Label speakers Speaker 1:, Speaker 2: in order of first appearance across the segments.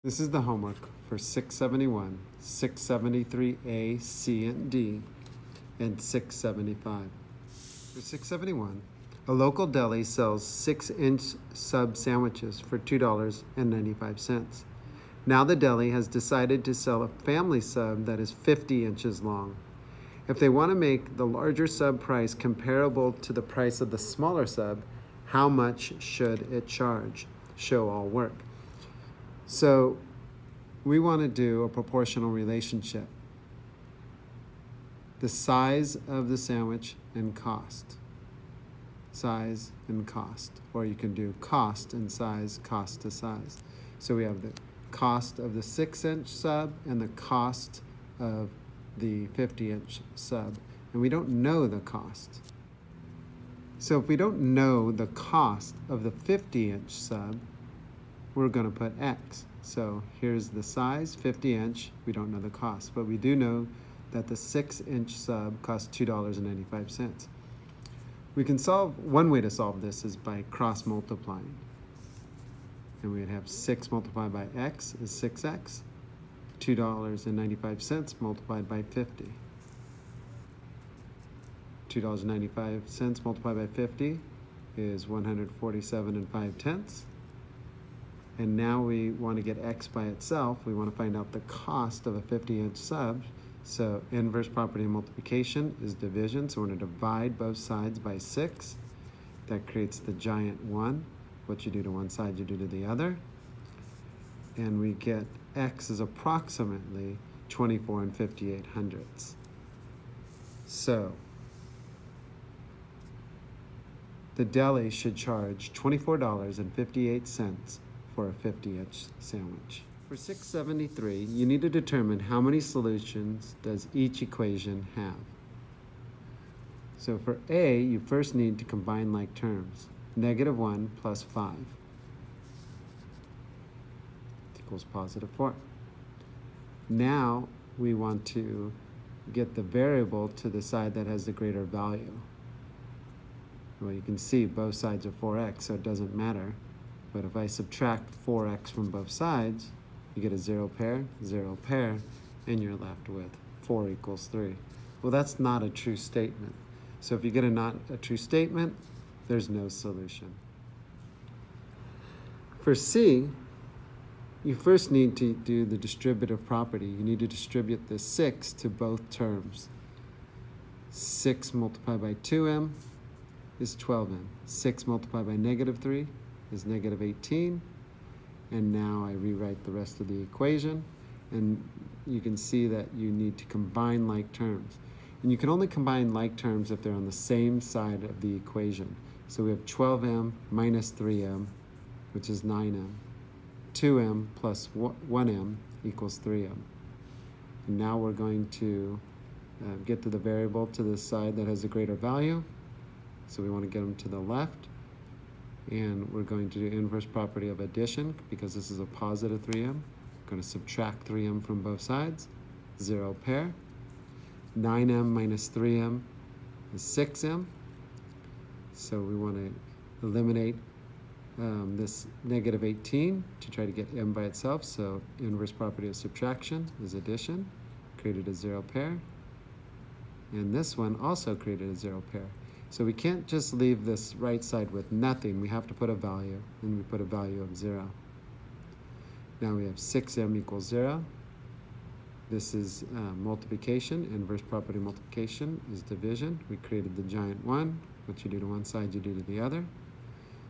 Speaker 1: This is the homework for 671, 673A, C, and D, and 675. For 671, a local deli sells 6-inch sub sandwiches for $2.95. Now the deli has decided to sell a family sub that is 50 inches long. If they want to make the larger sub price comparable to the price of the smaller sub, how much should it charge? Show all work. So we want to do a proportional relationship. The size of the sandwich and cost. Size and cost. Or you can do cost and size, cost to size. So we have the cost of the 6-inch sub and the cost of the 50-inch sub. And we don't know the cost. So if we don't know the cost of the 50-inch sub, we're going to put X. So here's the size, 50-inch. We don't know the cost, but we do know that the 6-inch sub costs $2.95. We can solve, one way to solve this is by cross-multiplying. And we'd have 6 multiplied by X is 6X. $2.95 multiplied by 50. $2.95 multiplied by 50 is 147 5/10. And now we want to get X by itself. We want to find out the cost of a 50-inch sub. So inverse property of multiplication is division. So we're going to divide both sides by 6. That creates the giant 1. What you do to one side, you do to the other. And we get X is approximately 24 58/100. So the deli should charge $24.58 for a 50-inch sandwich. For 673, you need to determine how many solutions does each equation have. So for A, you first need to combine like terms. -1 plus 5 equals +4. Now we want to get the variable to the side that has the greater value. Well, you can see both sides are 4x, so it doesn't matter. But if I subtract 4x from both sides, you get a 0 pair, and you're left with 4 equals 3. Well, that's not a true statement. So if you get a not a true statement, there's no solution. For C, you first need to do the distributive property. You need to distribute the 6 to both terms. 6 multiplied by 2m is 12m. 6 multiplied by -3 is -18. And now I rewrite the rest of the equation. And you can see that you need to combine like terms. And you can only combine like terms if they're on the same side of the equation. So we have 12m minus 3m, which is 9m. 2m plus 1m equals 3m. And now we're going to get to the variable to the side that has a greater value. So we want to get them to the left. And we're going to do inverse property of addition because this is a positive 3m. We're going to subtract 3m from both sides. 0 pair. 9m minus 3m is 6m. So we want to eliminate this -18 to try to get m by itself. So inverse property of subtraction is addition. Created a 0 pair. And this one also created a 0 pair. So we can't just leave this right side with nothing. We have to put a value, and we put a value of 0. Now we have 6m equals 0. This is multiplication. Inverse property of multiplication is division. We created the giant 1. What you do to one side, you do to the other.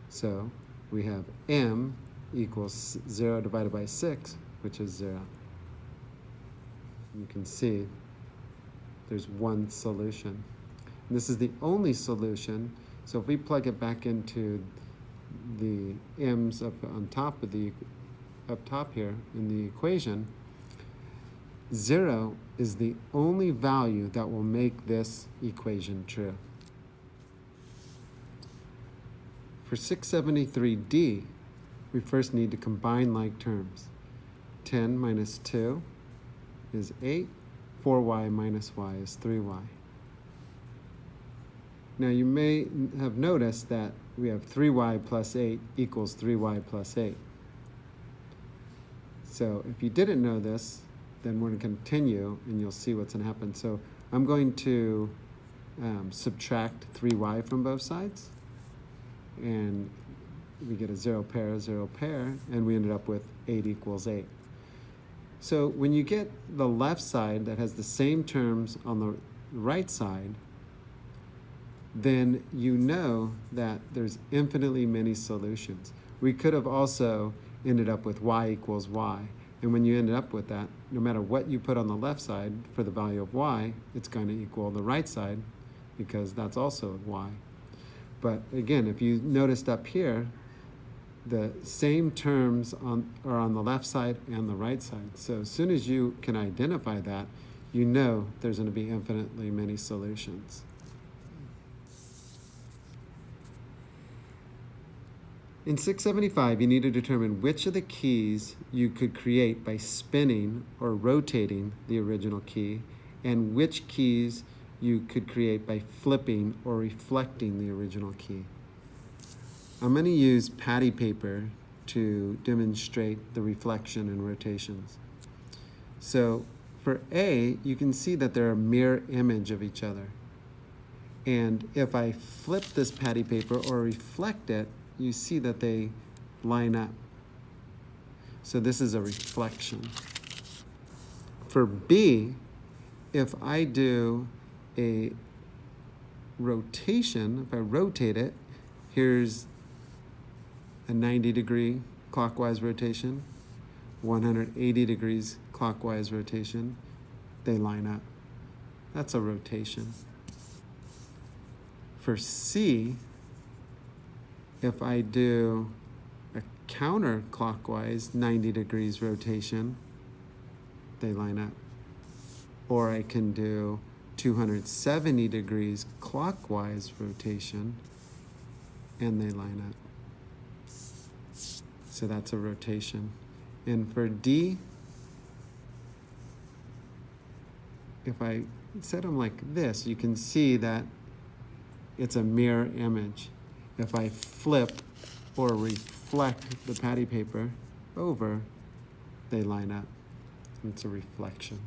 Speaker 1: So we have m equals 0 divided by 6, which is 0. You can see there's one solution. And this is the only solution. So if we plug it back into the m's up top here in the equation, 0 is the only value that will make this equation true. For 673D, we first need to combine like terms. 10 minus 2 is 8. 4y minus y is 3y. Now you may have noticed that we have 3y plus 8 equals 3y plus 8. So if you didn't know this, then we're going to continue and you'll see what's going to happen. So I'm going to subtract 3y from both sides, and we get a 0 pair, and we ended up with 8 equals 8. So when you get the left side that has the same terms on the right side, then you know that there's infinitely many solutions. We could have also ended up with y equals y. And when you ended up with that, no matter what you put on the left side for the value of y, it's going to equal the right side because that's also y. But again, if you noticed up here, the same terms are on the left side and the right side. So as soon as you can identify that, you know there's going to be infinitely many solutions. In 675, you need to determine which of the keys you could create by spinning or rotating the original key, and which keys you could create by flipping or reflecting the original key. I'm going to use patty paper to demonstrate the reflection and rotations. So for A, you can see that they're a mirror image of each other. And if I flip this patty paper or reflect it, you see that they line up. So this is a reflection. For B, if I do a rotation, if I rotate it, here's a 90-degree clockwise rotation, 180 degrees clockwise rotation, they line up. That's a rotation. For C, if I do a counterclockwise 90 degrees rotation, they line up. Or I can do 270 degrees clockwise rotation, and they line up. So that's a rotation. And for D, if I set them like this, you can see that it's a mirror image. If I flip or reflect the patty paper over, they line up. It's a reflection.